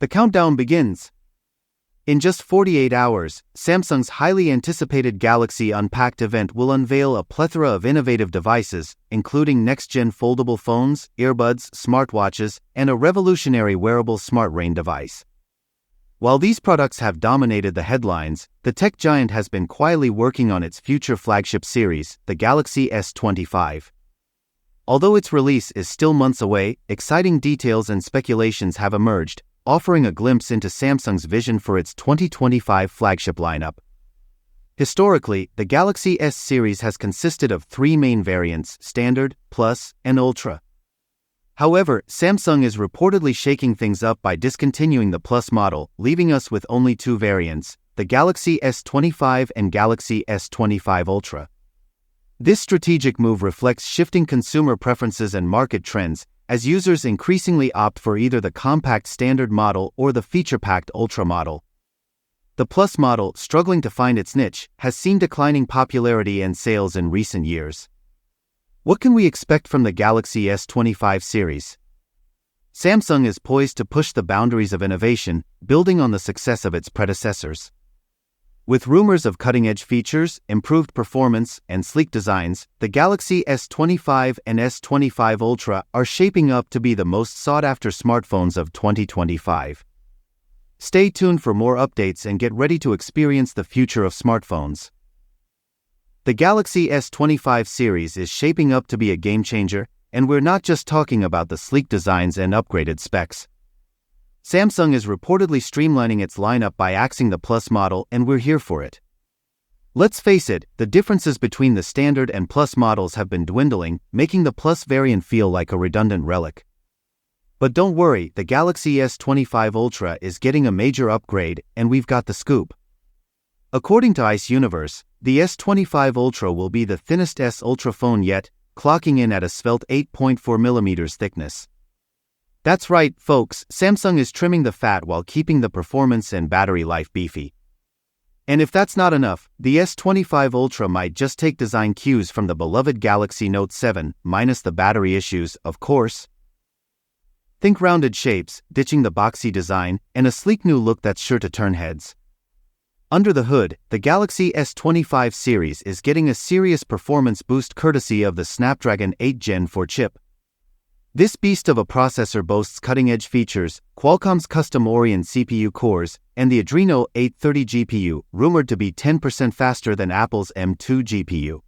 The countdown begins. In just 48 hours, Samsung's highly anticipated Galaxy Unpacked event will unveil a plethora of innovative devices, including next-gen foldable phones, earbuds, smartwatches, and a revolutionary wearable smart rain device. While these products have dominated the headlines, the tech giant has been quietly working on its future flagship series, the Galaxy S25. Although its release is still months away, exciting details and speculations have emerged, offering a glimpse into Samsung's vision for its 2025 flagship lineup. Historically, the Galaxy S series has consisted of three main variants: Standard, Plus, and Ultra. However, Samsung is reportedly shaking things up by discontinuing the Plus model, leaving us with only two variants, the Galaxy S25 and Galaxy S25 Ultra. This strategic move reflects shifting consumer preferences and market trends, as users increasingly opt for either the compact Standard model or the feature-packed Ultra model. The Plus model, struggling to find its niche, has seen declining popularity and sales in recent years. What can we expect from the Galaxy S25 series? Samsung is poised to push the boundaries of innovation, building on the success of its predecessors. With rumors of cutting-edge features, improved performance, and sleek designs, the Galaxy S25 and S25 Ultra are shaping up to be the most sought-after smartphones of 2025. Stay tuned for more updates and get ready to experience the future of smartphones. The Galaxy S25 series is shaping up to be a game-changer, and we're not just talking about the sleek designs and upgraded specs. Samsung is reportedly streamlining its lineup by axing the Plus model, and we're here for it. Let's face it, the differences between the Standard and Plus models have been dwindling, making the Plus variant feel like a redundant relic. But don't worry, the Galaxy S25 Ultra is getting a major upgrade, and we've got the scoop. According to Ice Universe, the S25 Ultra will be the thinnest S Ultra phone yet, clocking in at a svelte 8.4mm thickness. That's right, folks, Samsung is trimming the fat while keeping the performance and battery life beefy. And if that's not enough, the S25 Ultra might just take design cues from the beloved Galaxy Note 7, minus the battery issues, of course. Think rounded shapes, ditching the boxy design, and a sleek new look that's sure to turn heads. Under the hood, the Galaxy S25 series is getting a serious performance boost courtesy of the Snapdragon 8 Gen 4 chip. This beast of a processor boasts cutting-edge features, Qualcomm's custom Oryon CPU cores, and the Adreno 830 GPU, rumored to be 10% faster than Apple's M2 GPU.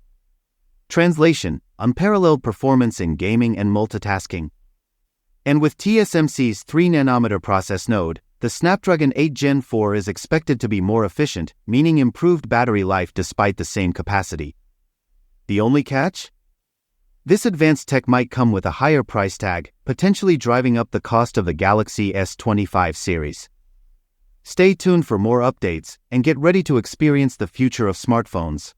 Translation: unparalleled performance in gaming and multitasking. And with TSMC's 3nm process node, the Snapdragon 8 Gen 4 is expected to be more efficient, meaning improved battery life despite the same capacity. The only catch? This advanced tech might come with a higher price tag, potentially driving up the cost of the Galaxy S25 series. Stay tuned for more updates, and get ready to experience the future of smartphones.